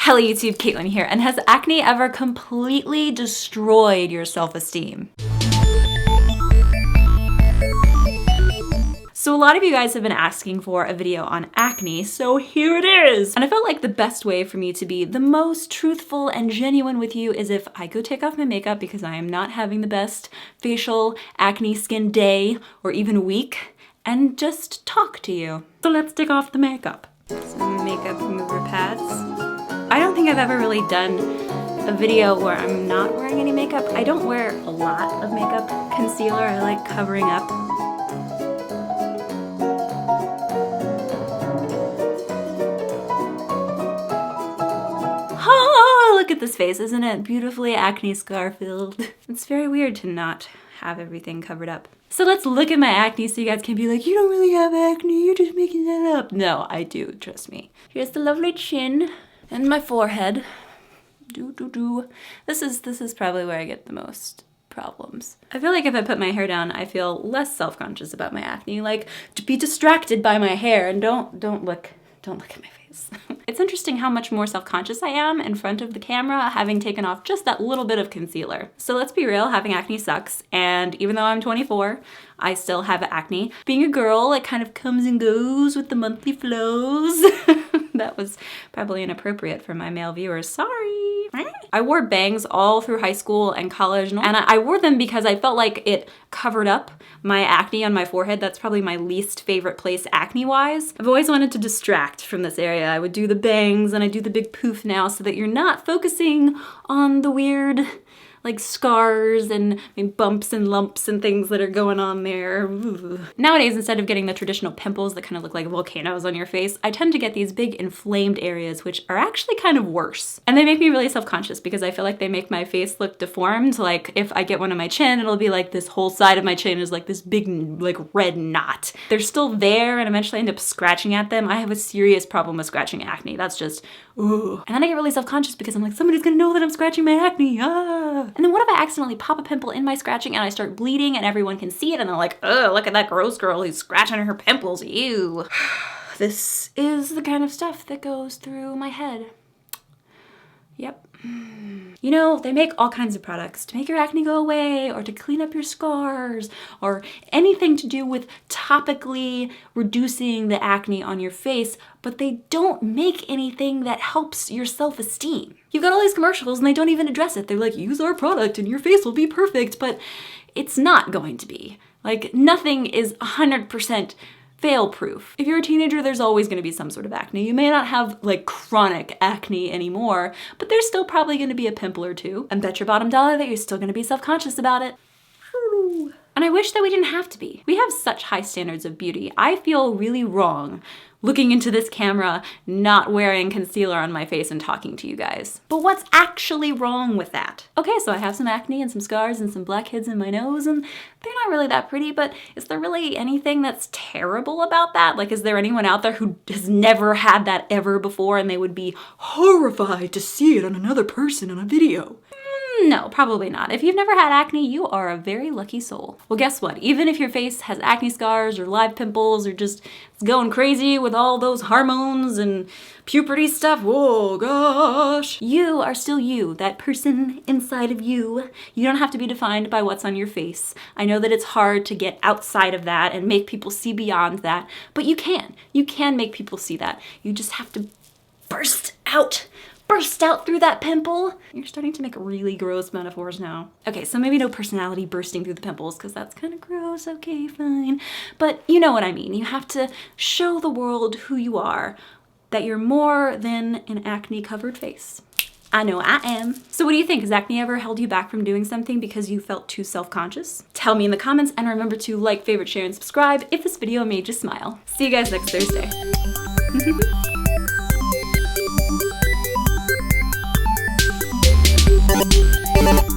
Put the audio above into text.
Hello YouTube, Kaitlyn here, and has acne ever completely destroyed your self-esteem? So a lot of you guys have been asking for a video on acne, so here it is! And I felt like the best way for me to be the most truthful and genuine with you is if I go take off my makeup because I am not having the best facial acne skin day or even week, and just talk to you. So let's take off the makeup. Some makeup remover pads. I don't think I've ever really done a video where I'm not wearing any makeup. I don't wear a lot of makeup. Concealer, I like covering up. Oh, look at this face, isn't it beautifully acne scar filled? It's very weird to not have everything covered up. So let's look at my acne so you guys can be like, you don't really have acne, you're just making that up. No, I do, trust me. Here's the lovely chin and my forehead. This is probably where I get the most problems. I feel like if I put my hair down, I feel less self-conscious about my acne. Like, to be distracted by my hair and don't look at my face. It's interesting how much more self-conscious I am in front of the camera having taken off just that little bit of concealer. So let's be real, having acne sucks, and even though I'm 24, I still have acne. Being a girl, it kind of comes and goes with the monthly flows. That was probably inappropriate for my male viewers, sorry. I wore bangs all through high school and college, and I wore them because I felt like it covered up my acne on my forehead. That's probably my least favorite place acne-wise. I've always wanted to distract from this area. I would do the bangs and I do the big poof now so that you're not focusing on the weird like scars and bumps and lumps and things that are going on there. Ooh. Nowadays, instead of getting the traditional pimples that kind of look like volcanoes on your face, I tend to get these big inflamed areas, which are actually kind of worse. And they make me really self-conscious because I feel like they make my face look deformed. Like if I get one on my chin, it'll be like this whole side of my chin is like this big like red knot. They're still there and eventually I end up scratching at them. I have a serious problem with scratching acne. That's just, ooh. And then I get really self-conscious because I'm like, somebody's gonna know that I'm scratching my acne, ah. And then what if I accidentally pop a pimple in my scratching and I start bleeding and everyone can see it and they're like, oh, look at that gross girl who's scratching her pimples, ew. This is the kind of stuff that goes through my head. Yep. You know, they make all kinds of products to make your acne go away or to clean up your scars or anything to do with topically reducing the acne on your face, but they don't make anything that helps your self-esteem. You've got all these commercials and they don't even address it. They're like, use our product and your face will be perfect, but it's not going to be. Like, nothing is 100% fail-proof. If you're a teenager, there's always going to be some sort of acne. You may not have like chronic acne anymore, but there's still probably going to be a pimple or two. And bet your bottom dollar that you're still going to be self-conscious about it. And I wish that we didn't have to be. We have such high standards of beauty. I feel really wrong looking into this camera, not wearing concealer on my face and talking to you guys. But what's actually wrong with that? Okay, so I have some acne and some scars and some blackheads in my nose and they're not really that pretty, but is there really anything that's terrible about that? Like, is there anyone out there who has never had that ever before and they would be horrified to see it on another person on a video? No, probably not. If you've never had acne, you are a very lucky soul. Well, guess what? Even if your face has acne scars or live pimples or just it's going crazy with all those hormones and puberty stuff, whoa, gosh. You are still you, that person inside of you. You don't have to be defined by what's on your face. I know that it's hard to get outside of that and make people see beyond that, but you can. You can make people see that. You just have to burst out through that pimple. You're starting to make really gross metaphors now. Okay, so maybe no personality bursting through the pimples because that's kind of gross, okay, fine. But you know what I mean. You have to show the world who you are, that you're more than an acne-covered face. I know I am. So what do you think? Has acne ever held you back from doing something because you felt too self-conscious? Tell me in the comments and remember to like, favorite, share, and subscribe if this video made you smile. See you guys next Thursday. Thank you.